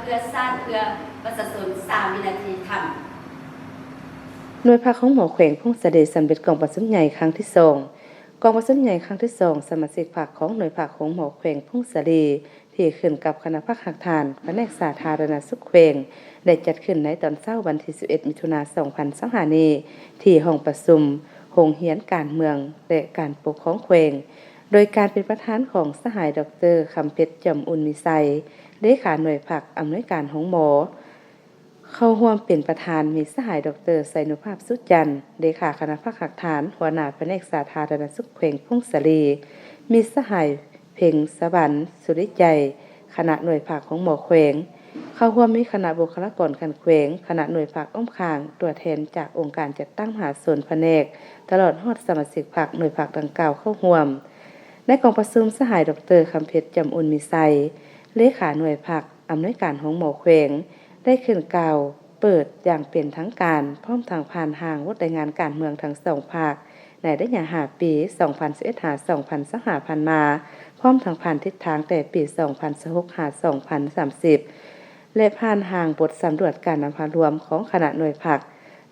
เพื่อสร้างเพื่อประชาชน3 วินาทีทำหน่วยพักของหมอแขวงพงศเดชสำเร็จกองประชุมใหญ่ครั้งที่2กองประชุมใหญ่ครั้งที่2สมาชิกพรรคของหน่วยพักของหมอแขวงพงศเดชที่ขึ้นกับคณะพักหักฐานแผนกสาธารณสุขแขวงได้จัดขึ้นในตอนเช้าวันที่11มิถุนายน2025นี้ที่ห้องประชุมโรงเรียนการเมืองและการปกครองแขวงโดยการเป็นประธานของสหายดร.คำเพชรจำอุ่นมีไซเลขาหน่วยพักอำนวยการของหมอเข้าร่วมเป็นประธานมีสหายดร.ไสนุภาพสุจันทร์เลขาคณะพักหักฐานหัวหน้าแผนกสาธารณสุขแขวงพงศรีมีสหายเพ็งสวรรค์สุริใจคณะหน่วยภาคของหมอแขวงเข้าร่วมมีคณะบุคลากรการแขวงคณะหน่วยภาคอ้อมข้างตัวแทนจากองค์การจัดตั้งมหาส่วนแผนกตลอดฮอดสมาชิกพรรคหน่วยภาคดังกล่าวเข้าร่วมในกองประชุมสหายดร.คำเพชรจำอุ่นมีไซเลขาหน่วยภาคอำนวยการของหมอแขวงได้ขึ้นกล่าวเปิดอย่างเป็นทางการพร้อมทางผ่านห่างวัดรายงานการเมืองทั้งสองภาคในระยะ5 ปี 2011 หา 2025 ผ่านมาพร้อมทางผ่านทิศทางแต่ปี 2026 หา 2030 และผ่านห่างบทสำรวจการนำพารวมของคณะหน่วยพัก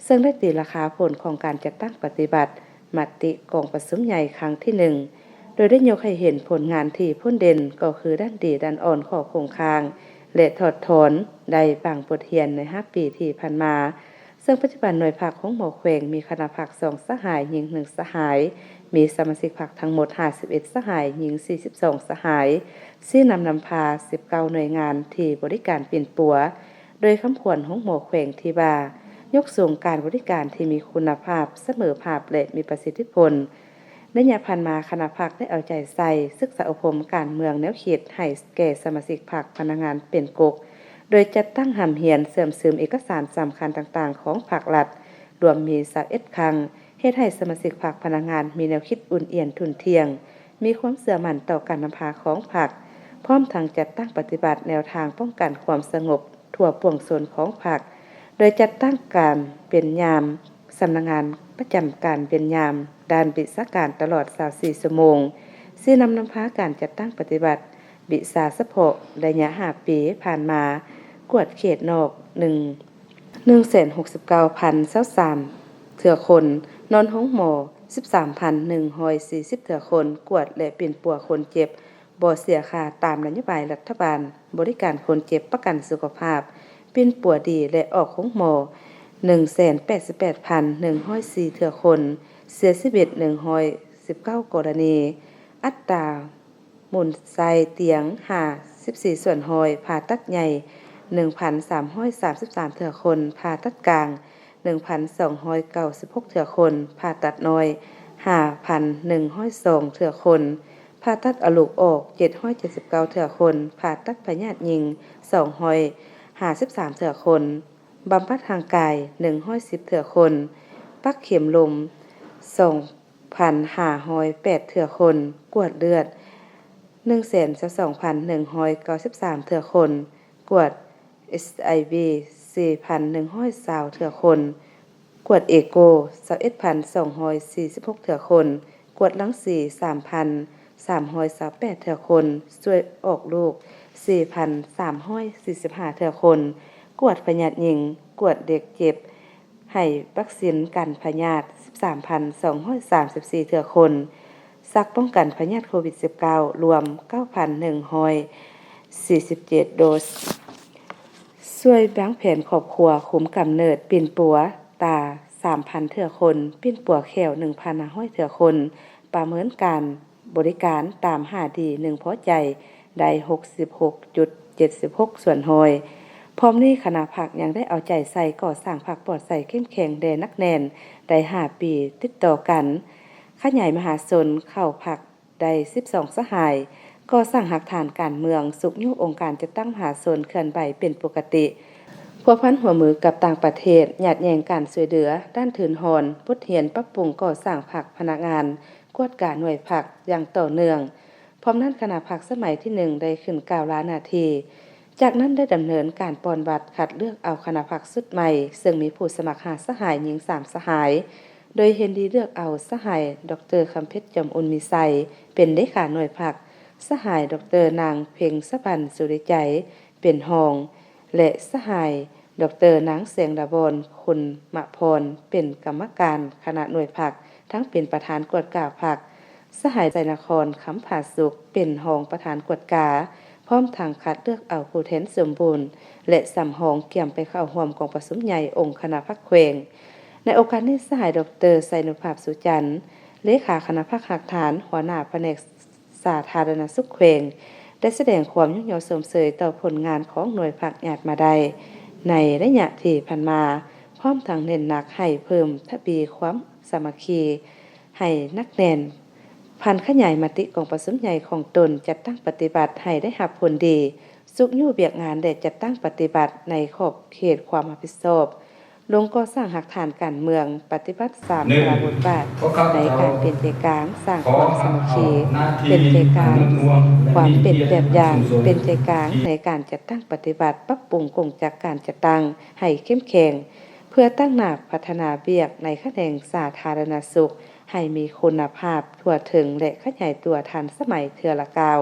ซึ่งได้ตีราคาผลของการจัดตั้งปฏิบัติมติกองประชุมใหญ่ครั้งที่ 1โดยได้ยกให้เห็นผลงานที่พ้นเด่นก็คือด้านดีด้านอ่อนของโครงข่างและถอดถอนได้บางบทเรียนใน5 ปีที่ผ่านมาซึ่งปัจจุบันหน่วยพรรคของหมอแขวงมีคณะพรรค2สหายหญิง1สหายมีสมาชิกพรรคทั้งหมด51สหายหญิง42สหายซึ่งนำพา19หน่วยงานที่บริการปิ่นปัวโดยคำขวัญของหมอแขวงที่ว่ายกสูงการบริการที่มีคุณภาพเสมอภาพและมีประสิทธิผลในระยะผ่านมาคณะพรรคได้เอาใจใส่ศึกษาอบรมการเมืองแนวคิดให้แก่สมาชิกพรรคพนักงานเป็นกกโดยจัดตั้งหำเหียนเสริมซึมเอกสารสำคัญต่างๆของภาครัฐรวมมี21ครั้งเฮ็ดให้สมาชิกพรรคพนักงานมีแนวคิดอุ่นเอียนทุนเทียงมีความเชื่อมั่นต่อการนำพาของพรรคพร้อมทั้งจัดตั้งปฏิบัติแนวทางป้องกันความสงบทั่วปวงชนของพรรคโดยจัดตั้งการเป็นยามสำนักงานประจำการเป็นยามด้านวิชาการตลอด24ชั่วโมงซึ่งนำพาการจัดตั้งปฏิบัติวิชาเฉพาะระยะ5 ปีผ่านมากวดเขตนอก169,023เถื่อคนนอนห้องหมอ 13,140 เถื่อคนกวดและปิ่นปัวคนเจ็บบ่เสียค่าตามนโยบายรัฐบาลบริการคนเจ็บประกันสุขภาพปิ่นปัวดีและออกห้องหมอ 188,104 เถื่อคนเสียชีวิต119 กรณีอัตราหมุนไซเตียง54ส่วนหอยผ่าตัดใหญ่ 1,333 เถื่อคนผ่าตัดกลาง 1,296 เถื่อคนผ่าตัดน้อย 5,102 เถื่อคนผ่าตัดเอาลูกออก779 เถื่อคนผ่าตัดพยาธิหญิง253 เถื่อคนบำบัดทางกาย110 เถื่อคนปักเข็มลม 2,508 เถื่อคนกวดเลือด 122,193 เถื่อคนกวด HIV 4,120 เถื่อคนกวดเอโก 21,246 เถื่อคนกวดลังสี 3,328 เถื่อคนช่วยออกลูก 4,345 เถื่อคนกวดพยาธิหญิงกวดเด็กเจ็บให้วัคซีนกันพยาธิ 13,234 เถื่อคนซักป้องกันพยาธิโควิด -19 รวม 9,147 โดสช่วยวางแผนครอบครัวคุมกำเนิดปิ่นปัวตา 3,000 เถื่อคนปิ่นปัวแขว 1,500 เถื่อคนประเมินการบริการตาม5ดี1พอใจได้ 66.76 ส่วนหอยพร้อมนี้คณะพรรคยังได้เอาใจใส่ก่อสร้างพรรคปลอดใส่เข้มแข็งแด่นักแน่นได้5 ปีติดต่อกันขยายมหาชนเข้าพรรคได้12สหายก่อสร้างหักฐานการเมืองสุขยุองค์การจะตั้งมหาชนเคลื่อนไหวเป็นปกติพัวพันหัวมือกับต่างประเทศหยาดแยงการช่วยเหลือด้านถืนหอนพุทธเหียนปรับปรุงก่อสร้างพรรคพนักงานกวดการหน่วยพรรคอย่างต่อเนื่องพร้อมนั้นคณะพรรคสมัยที่1ได้ขึ้น9ล้านนาทีจากนั้นได้ดำเนินการปอนบัตรคัดเลือกเอาคณะพรรคสุดใหม่ซึ่งมีผู้สมัคร5สหายหญิง3สหายโดยเห็นดีเลือกเอาสหายดร.คำเพชรจำอุ่นมีไซเป็นเลขาหน่วยพรรคสหายดร.นางเพ็งสะพันธ์สุริใจเป็นรอง และสหายดร.นางเสียงดาบอนคุณมะพรเป็นกรรมการคณะหน่วยผักทั้งเป็นประธานกวดกาผักสหายใจนครคำผาสุขเป็นรองประธานกวดกาพร้อมทางคัดเลือกเอาผู้แทนสมบูรณ์และสำหองเกี่ยมไปเข้าร่วมกองประชุมใหญ่องค์คณะพรรคแขวงในโอกาสนี้สหายดร.ไสนุภาพสุจันทร์เลขาคณะพรรคหักฐานหัวหน้าแผนกสาธารณสุขแขวงได้แสดงความยุ่งเหยิงสมเสยต่อผลงานของหน่วยผักญาติมาได้ในระยะที่ผ่านมาพร้อมทั้งเน้นหนักให้เพิ่มทวีความสามัคคีให้นักแน่นพันขยายมติของประชุมใหญ่ของตนจัดตั้งปฏิบัติให้ได้รับผลดีสุขอยู่เบียกงานได้จัดตั้งปฏิบัติในขอบเขตความรับผิดชอบลงก่อสร้างหักฐานการเมืองปฏิบัติ3พระบทบาทในการเป็นใจกลางสร้างความสามัคคีเป็นใจกลางความเป็นแบบอย่างเป็นใจกลางในการจัดตั้งปฏิบัติปรับปรุงกงจักการจัดตั้งให้เข้มแข็งเพื่อตั้งหน้าพัฒนาเบียกในแขนงสาธารณสุขให้มีคุณภาพทั่วถึงและขยายตัวทันสมัยเทื่อละก้าว